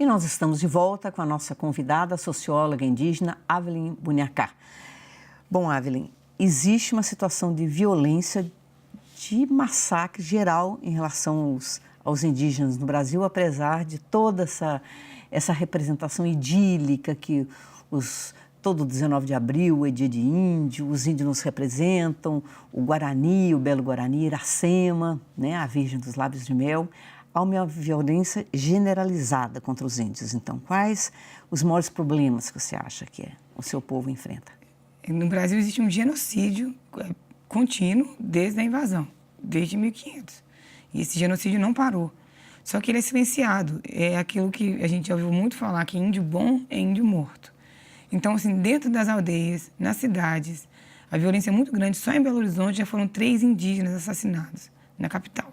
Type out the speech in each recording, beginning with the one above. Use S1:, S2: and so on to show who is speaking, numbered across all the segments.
S1: E nós estamos de volta com a nossa convidada, a socióloga indígena Avelyn Bunhacá. Bom, Avelyn, existe uma situação de violência, de massacre geral em relação aos indígenas no Brasil, apesar de toda essa representação idílica que todo 19 de abril é dia de índio, os índios nos representam, o Guarani, o Belo Guarani, Iracema, né, a Virgem dos Lábios de Mel. Há uma violência generalizada contra os índios. Então, quais os maiores problemas que você acha que o seu povo enfrenta?
S2: No Brasil existe um genocídio contínuo desde a invasão, desde 1500. E esse genocídio não parou. Só que ele é silenciado. É aquilo que a gente já ouviu muito falar, que índio bom é índio morto. Então, assim, dentro das aldeias, nas cidades, a violência é muito grande. Só em Belo Horizonte já foram 3 indígenas assassinados, na capital.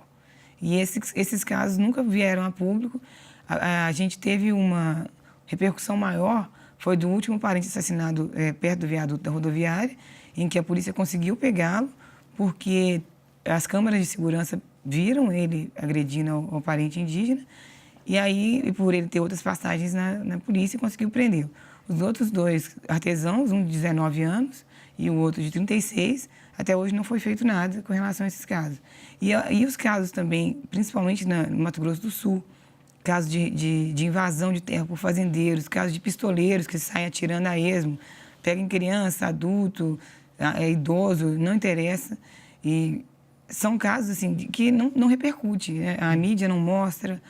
S2: E esses casos nunca vieram a público. A gente teve uma repercussão maior, foi do último parente assassinado perto do viaduto da rodoviária, em que a polícia conseguiu pegá-lo, porque as câmeras de segurança viram ele agredindo ao parente indígena, e aí, por ele ter outras passagens na polícia, conseguiu prendê-lo. Os outros 2 artesãos, um de 19 anos e o outro de 36, até hoje não foi feito nada com relação a esses casos. E os casos também, principalmente no Mato Grosso do Sul, casos de invasão de terra por fazendeiros, casos de pistoleiros que saem atirando a esmo, pegam criança, adulto, idoso, não interessa. E são casos assim, que não repercute, né? A mídia não mostra,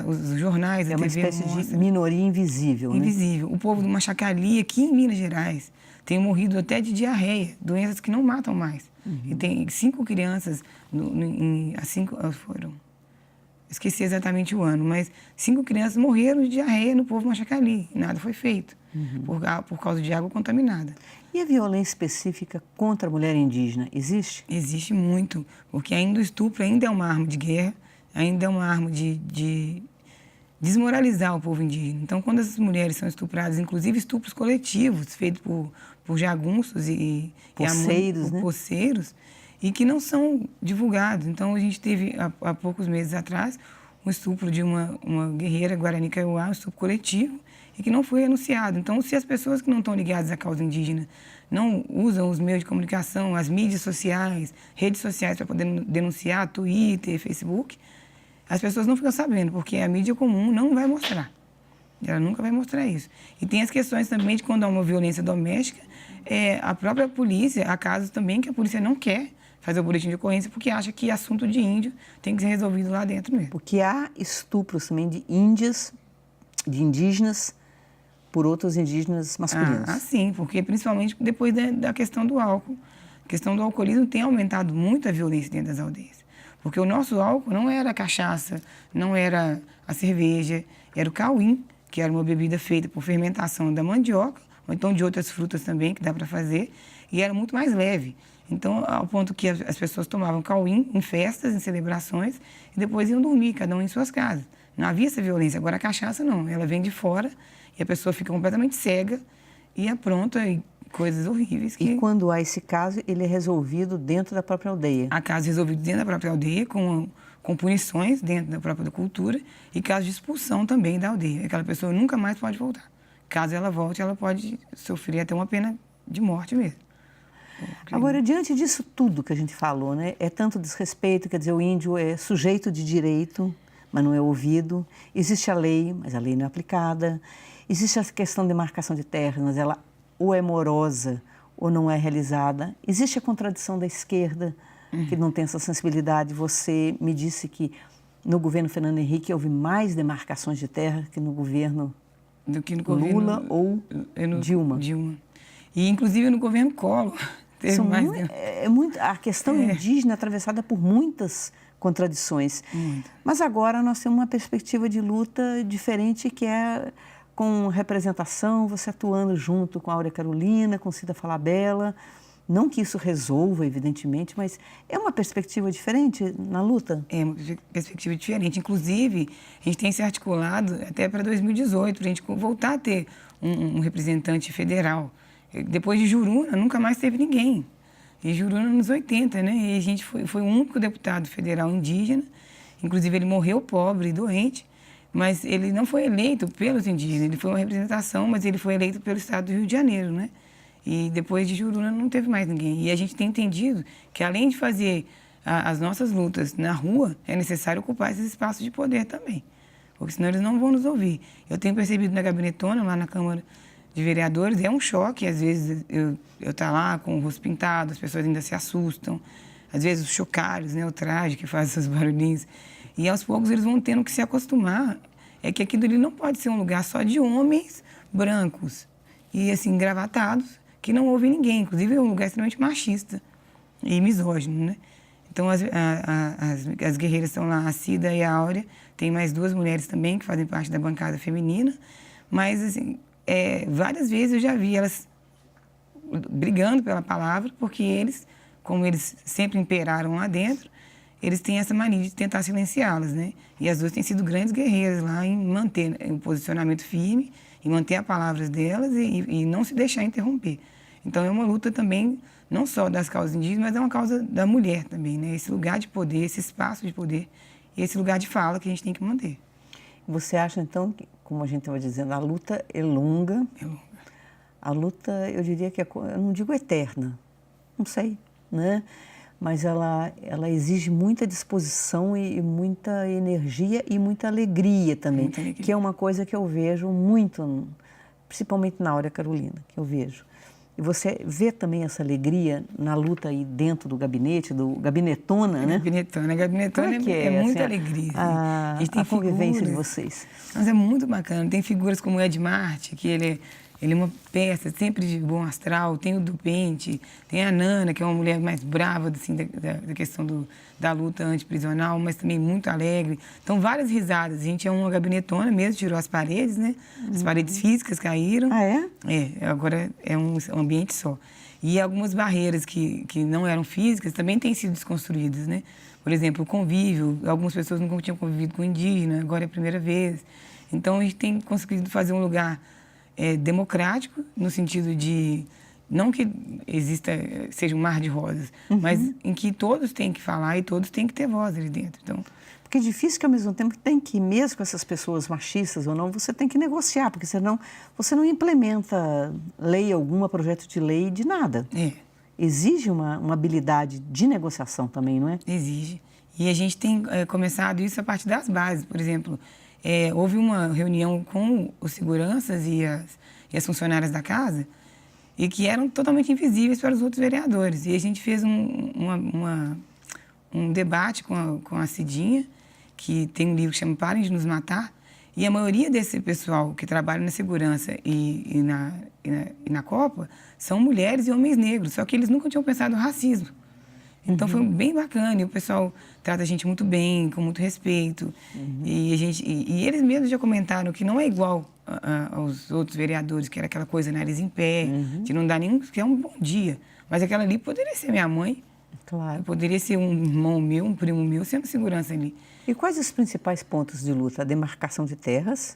S2: os jornais, a TV
S1: não mostra. É uma espécie de minoria invisível,
S2: invisível. Né? O povo de Machacalia, aqui em Minas Gerais, tem morrido até de diarreia, doenças que não matam mais. E tem 5 crianças, foram, esqueci exatamente o ano, mas 5 crianças morreram de diarreia no povo Machacali, e nada foi feito, por causa de água contaminada.
S1: E a violência específica contra a mulher indígena, existe?
S2: Existe muito, porque ainda o estupro ainda é uma arma de guerra, ainda é uma arma de desmoralizar o povo indígena. Então, quando essas mulheres são estupradas, inclusive estupros coletivos, feitos por jagunços e poceiros, e que não são divulgados. Então, a gente teve, há poucos meses atrás, um estupro de uma guerreira Guarani Kaiowá, um estupro coletivo, e que não foi anunciado. Então, se as pessoas que não estão ligadas à causa indígena não usam os meios de comunicação, as mídias sociais, redes sociais para poder denunciar, Twitter, Facebook, as pessoas não ficam sabendo, porque a mídia comum não vai mostrar. Ela nunca vai mostrar isso. E tem as questões também de quando há uma violência doméstica, a própria polícia, há casos também que a polícia não quer fazer o boletim de ocorrência porque acha que assunto de índio tem que ser resolvido lá dentro mesmo.
S1: Porque há estupros também de indígenas por outros indígenas masculinos.
S2: Sim, porque principalmente depois da questão do álcool. A questão do alcoolismo tem aumentado muito a violência dentro das aldeias. Porque o nosso álcool não era a cachaça, não era a cerveja, era o cauim, que era uma bebida feita por fermentação da mandioca, ou então de outras frutas também, que dá para fazer, e era muito mais leve. Então, ao ponto que as pessoas tomavam cauim em festas, em celebrações, e depois iam dormir, cada um em suas casas. Não havia essa violência. Agora, a cachaça não, ela vem de fora, e a pessoa fica completamente cega, e apronta coisas horríveis.
S1: E quando há esse caso, ele é resolvido dentro da própria aldeia?
S2: Há casos resolvidos dentro da própria aldeia, com punições dentro da própria cultura, e casos de expulsão também da aldeia. Aquela pessoa nunca mais pode voltar. Caso ela volte, ela pode sofrer até uma pena de morte mesmo.
S1: Agora, diante disso tudo que a gente falou, né? É tanto desrespeito, quer dizer, o índio é sujeito de direito, mas não é ouvido. Existe a lei, mas a lei não é aplicada. Existe a questão de demarcação de terras, mas ela ou é morosa ou não é realizada. Existe a contradição da esquerda, que não tem essa sensibilidade. Você me disse que no governo Fernando Henrique houve mais demarcações de terra que no governo Lula ou Dilma.
S2: E, inclusive, no governo Collor.
S1: A questão indígena é atravessada por muitas contradições. Mas agora nós temos uma perspectiva de luta diferente, que é com representação, você atuando junto com a Áurea Carolina, com Cida Falabella. Não que isso resolva, evidentemente, mas é uma perspectiva diferente na luta?
S2: É uma perspectiva diferente. Inclusive, a gente tem se articulado até para 2018, para a gente voltar a ter um representante federal. Depois de Juruna, nunca mais teve ninguém. E Juruna nos 80, né? E a gente foi o único deputado federal indígena. Inclusive, ele morreu pobre, doente, Mas ele não foi eleito pelos indígenas, ele foi uma representação, mas ele foi eleito pelo estado do Rio de Janeiro, né? E depois de Juruna não teve mais ninguém. E a gente tem entendido que, além de fazer as nossas lutas na rua, é necessário ocupar esses espaços de poder também, porque senão eles não vão nos ouvir. Eu tenho percebido na gabinetona, lá na Câmara de Vereadores, é um choque, às vezes eu tá lá com o rosto pintado, as pessoas ainda se assustam, às vezes os chocalhos, né, o traje que faz esses barulhinhos, e aos poucos eles vão tendo que se acostumar, é que aquilo ali não pode ser um lugar só de homens brancos e assim, engravatados, que não ouvem ninguém, inclusive é um lugar extremamente machista e misógino, né? Então as guerreiras estão lá, a Cida e a Áurea, tem mais 2 mulheres também que fazem parte da bancada feminina, mas assim, várias vezes eu já vi elas brigando pela palavra, porque eles, como eles sempre imperaram lá dentro, eles têm essa mania de tentar silenciá-las, né? E as 2 têm sido grandes guerreiras lá em manter o posicionamento firme, em manter as palavras delas e não se deixar interromper. Então, é uma luta também, não só das causas indígenas, mas é uma causa da mulher também, né? Esse lugar de poder, esse espaço de poder e esse lugar de fala que a gente tem que manter.
S1: Você acha, então, que, como a gente estava dizendo, a luta é longa?
S2: É longa.
S1: A luta, eu diria que eu não digo eterna, não sei, né? Mas ela exige muita disposição e muita energia e muita alegria também,
S2: Muita alegria.
S1: que é uma coisa que eu vejo muito, principalmente na Áurea Carolina, que eu vejo. E você vê também essa alegria na luta aí dentro do gabinete, do gabinetona, né?
S2: A gabinetona é muita alegria.
S1: A
S2: gente tem
S1: convivência de
S2: figuras,
S1: vocês.
S2: Mas é muito bacana. Tem figuras como o Ed Marte, que ele é uma peça sempre de bom astral. Tem o do Pente, tem a Nana, que é uma mulher mais brava assim, da questão da luta antiprisional, mas também muito alegre. Então, várias risadas. A gente é uma gabinetona mesmo, tirou as paredes, né? As paredes físicas caíram.
S1: Ah, é?
S2: Agora é um ambiente só. E algumas barreiras que não eram físicas também têm sido desconstruídas, né? Por exemplo, o convívio. Algumas pessoas nunca tinham convivido com indígena, agora é a primeira vez. Então, a gente tem conseguido fazer um lugar democrático, no sentido de, não que seja um mar de rosas, mas em que todos têm que falar e todos têm que ter voz ali dentro. Então,
S1: porque é difícil que, ao mesmo tempo, tem que, mesmo com essas pessoas machistas ou não, você tem que negociar, porque senão você não implementa lei alguma, projeto de lei, de nada. Exige uma habilidade de negociação também, não é?
S2: Exige. E a gente tem começado isso a partir das bases. Por exemplo, houve uma reunião com os seguranças e as funcionárias da casa e que eram totalmente invisíveis para os outros vereadores. E a gente fez um debate com a Cidinha, que tem um livro que chama Parem de Nos Matar, e a maioria desse pessoal que trabalha na segurança e na Copa são mulheres e homens negros, só que eles nunca tinham pensado no racismo. Então, foi bem bacana, e o pessoal trata a gente muito bem, com muito respeito. E eles mesmos já comentaram que não é igual aos outros vereadores, que era aquela coisa, nariz em pé, de não dar nenhum, que é um bom dia. Mas aquela ali poderia ser minha mãe,
S1: claro.
S2: Poderia ser um irmão meu, um primo meu, sendo segurança ali.
S1: E quais os principais pontos de luta? A demarcação de terras?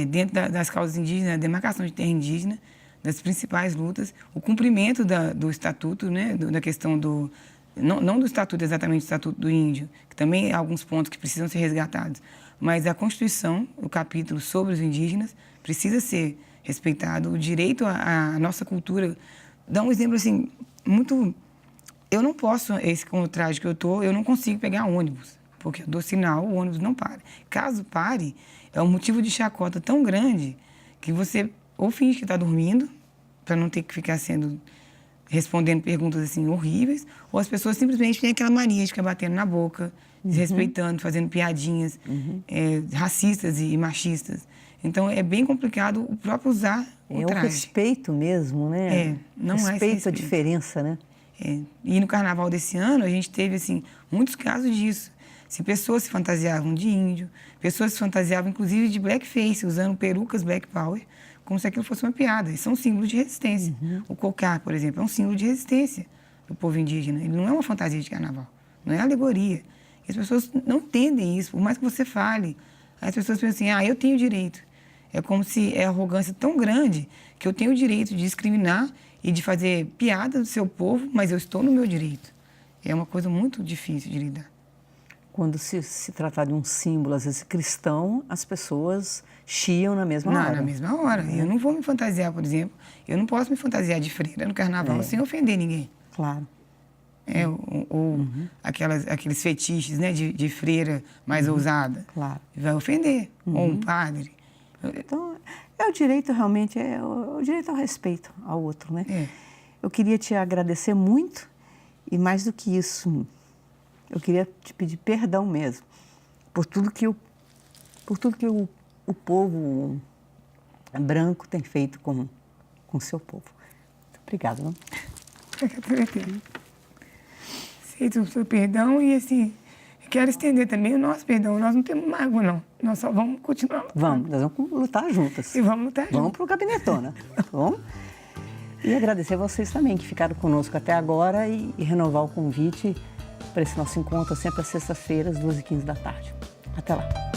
S2: Dentro das causas indígenas, a demarcação de terra indígena, das principais lutas, o cumprimento do estatuto, né, da questão do... Não do estatuto, exatamente do estatuto do índio, que também há alguns pontos que precisam ser resgatados, mas a Constituição, o capítulo sobre os indígenas, precisa ser respeitado, o direito à nossa cultura. Dá um exemplo, assim, muito... Eu não posso, com o traje que eu estou, eu não consigo pegar ônibus, porque eu dou sinal, o ônibus não para. Caso pare, é um motivo de chacota tão grande que você ou finge que está dormindo, para não ter que ficar respondendo perguntas assim horríveis, ou as pessoas simplesmente têm aquela mania de ficar batendo na boca, desrespeitando, fazendo piadinhas racistas e machistas. Então, é bem complicado o próprio usar o traje.
S1: É o respeito mesmo, né?
S2: Não
S1: respeito a diferença, né?
S2: E no carnaval desse ano, a gente teve, assim, muitos casos disso. Pessoas se fantasiavam de índio, pessoas se fantasiavam, inclusive, de blackface, usando perucas black power, como se aquilo fosse uma piada. Isso é um símbolo de resistência. O cocar, por exemplo, é um símbolo de resistência do povo indígena. Ele não é uma fantasia de carnaval, não é alegoria. E as pessoas não entendem isso, por mais que você fale. As pessoas pensam assim, eu tenho direito. É como se é arrogância tão grande que eu tenho o direito de discriminar e de fazer piada do seu povo, mas eu estou no meu direito. É uma coisa muito difícil de lidar.
S1: quando se tratar de um símbolo, às vezes cristão, as pessoas chiam na mesma hora.
S2: Na mesma hora. Eu não vou me fantasiar, por exemplo. Eu não posso me fantasiar de freira no carnaval sem ofender ninguém.
S1: Claro.
S2: Ou aqueles fetiches, né, de freira mais ousada.
S1: Claro.
S2: Vai ofender. Ou um padre.
S1: Então, o direito realmente, o direito ao respeito ao outro, né? Eu queria te agradecer muito e mais do que isso, eu queria te pedir perdão mesmo por tudo que o povo branco tem feito com o seu povo. Muito obrigada. Não?
S2: Aceito o seu perdão e, assim, quero estender também o nosso perdão. Nós não temos mágoa, não. Nós só vamos continuar lutando.
S1: Nós vamos lutar juntas.
S2: E vamos lutar juntas.
S1: Vamos para o Gabinetona, tá bom? E agradecer a vocês também que ficaram conosco até agora e renovar o convite para esse nosso encontro sempre às sextas-feiras, 2h15 da tarde. Até lá.